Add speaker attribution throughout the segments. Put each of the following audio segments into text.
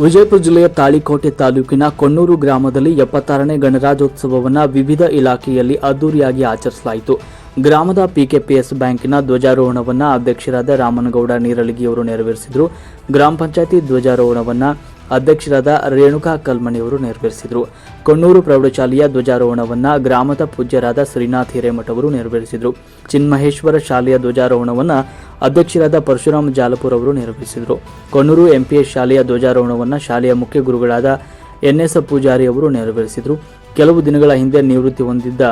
Speaker 1: ವಿಜಯಪುರ ಜಿಲ್ಲೆಯ ತಾಳಿಕೋಟೆ ತಾಲೂಕಿನ ಕೊಣ್ಣೂರು ಗ್ರಾಮದಲ್ಲಿ 76ನೇ ಗಣರಾಜ್ಯೋತ್ಸವವನ್ನು ವಿವಿಧ ಇಲಾಖೆಯಲ್ಲಿ ಅದ್ದೂರಿಯಾಗಿ ಆಚರಿಸಲಾಯಿತು. ಗ್ರಾಮದ ಪಿಕೆಪಿಎಸ್ ಬ್ಯಾಂಕಿನ ಧ್ವಜಾರೋಹಣವನ್ನು ಅಧ್ಯಕ್ಷರಾದ ರಾಮನಗೌಡ ನೀರಲಗಿಯವರು ನೆರವೇರಿಸಿದರು. ಗ್ರಾಮ ಪಂಚಾಯತಿ ಧ್ವಜಾರೋಹಣವನ್ನು ಅಧ್ಯಕ್ಷರಾದ ರೇಣುಕಾ ಕಲ್ಮಣಿಯವರು ನೆರವೇರಿಸಿದರು. ಕೊಣ್ಣೂರು ಪ್ರೌಢಶಾಲೆಯ ಧ್ವಜಾರೋಹಣವನ್ನು ಗ್ರಾಮದ ಪೂಜ್ಯರಾದ ಶ್ರೀನಾಥ್ ಹಿರೇಮಠ ಅವರು ನೆರವೇರಿಸಿದರು. ಚಿನ್ಮಹೇಶ್ವರ ಶಾಲೆಯ ಧ್ವಜಾರೋಹಣವನ್ನು ಅಧ್ಯಕ್ಷರಾದ ಪರಶುರಾಮ ಜಾಲಪುರ ಅವರು ನೆರವೇರಿಸಿದರು. ಕೊಣ್ಣೂರು ಎಂಪಿಎಸ್ ಶಾಲೆಯ ಧ್ವಜಾರೋಹಣವನ್ನು ಶಾಲೆಯ ಮುಖ್ಯ ಗುರುಗಳಾದ ಎನ್ಎಸ್ ಪೂಜಾರಿ ಅವರು ನೆರವೇರಿಸಿದರು. ಕೆಲವು ದಿನಗಳ ಹಿಂದೆ ನಿವೃತ್ತಿ ಹೊಂದಿದ್ದ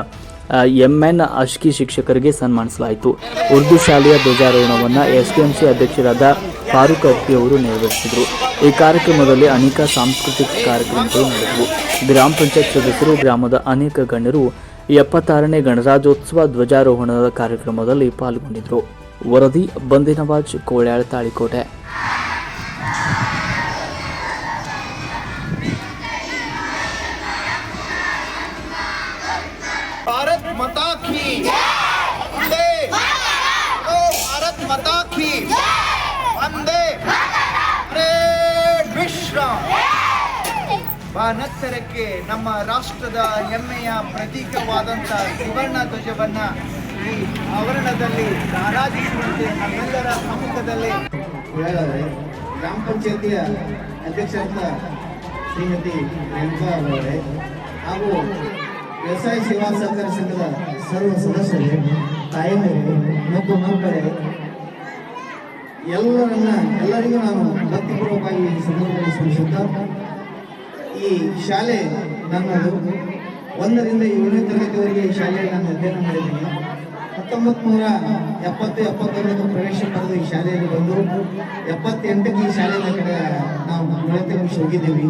Speaker 1: ಎಂಎನ್ ಅಶ್ಕಿ ಶಿಕ್ಷಕರಿಗೆ ಸನ್ಮಾನಿಸಲಾಯಿತು. ಉರ್ದು ಶಾಲೆಯ ಧ್ವಜಾರೋಹಣವನ್ನು ಎಸ್ಡಿಎಂಸಿ ಅಧ್ಯಕ್ಷರಾದ ಫಾರೂಕ್ ಅಫ್ತಿ ಅವರು ನೆರವೇರಿಸಿದರು. ಈ ಕಾರ್ಯಕ್ರಮದಲ್ಲಿ ಅನೇಕ ಸಾಂಸ್ಕೃತಿಕ ಕಾರ್ಯಕ್ರಮಗಳು ನಡೆದವು. ಗ್ರಾಮ ಪಂಚಾಯತ್ ಸದಸ್ಯರು, ಗ್ರಾಮದ ಅನೇಕ ಗಣ್ಯರು 76ನೇ ಗಣರಾಜ್ಯೋತ್ಸವ ಧ್ವಜಾರೋಹಣದ ಕಾರ್ಯಕ್ರಮದಲ್ಲಿ ಪಾಲ್ಗೊಂಡಿದ್ದರು. ವರದಿ ಬಂದಿನವಾಜ್, ಕೋಳ್ಯಾಳ, ತಾಳಿಕೋಟೆ.
Speaker 2: भारत माता की वंदे भारत माता की वंदे हरे ವಿಶ್ರಾಮ್. ಬಾನತ್ತರಕ್ಕೆ ನಮ್ಮ ರಾಷ್ಟ್ರದ ಹೆಮ್ಮೆಯ ಪ್ರತೀಕವಾದಂಥ ತ್ರಿವರ್ಣ ಧ್ವಜವನ್ನು ಈ ಆವರಣದಲ್ಲಿ ರಾರಾಜಿಸುವಂತೆ ನಮ್ಮೆಲ್ಲರ ಸಮ್ಮುಖದಲ್ಲಿ ಗ್ರಾಮ ಪಂಚಾಯತಿಯ ಅಧ್ಯಕ್ಷರಾದ ಶ್ರೀಮತಿ ರೇಣುಕಾ ಅವರೇ ಹಾಗೂ ವ್ಯವಸಾಯ ಸೇವಾ ಸಹಕಾರ ಸಂಘದ ಸರ್ವ ಸದಸ್ಯರೇ, ತಾಯಂದಿರು ಮತ್ತು ಮಕ್ಕಳೇ, ಎಲ್ಲರಿಗೂ ನಾನು ಭಕ್ತಿಪೂರ್ವಕವಾಗಿ ಈ ಸಂದರ್ಭದಲ್ಲಿ ಸ್ಮರಿಸುತ್ತಾ, ಈ ಶಾಲೆ ನನ್ನದು. 1ರಿಂದ 7ನೇ ತರಗತಿವರೆಗೆ ಈ ಶಾಲೆಯಲ್ಲಿ ನಾನು ಅಧ್ಯಯನ ಮಾಡಿದ್ದೀನಿ. 1970-71 ಪ್ರವೇಶ ಪಡೆದು ಈ ಶಾಲೆಯಲ್ಲಿ ಬಂದು 78ಕ್ಕೆ ಈ ಶಾಲೆಯ ಕಡೆ ನಾವು 4ನೇ ಹೋಗಿದ್ದೀವಿ.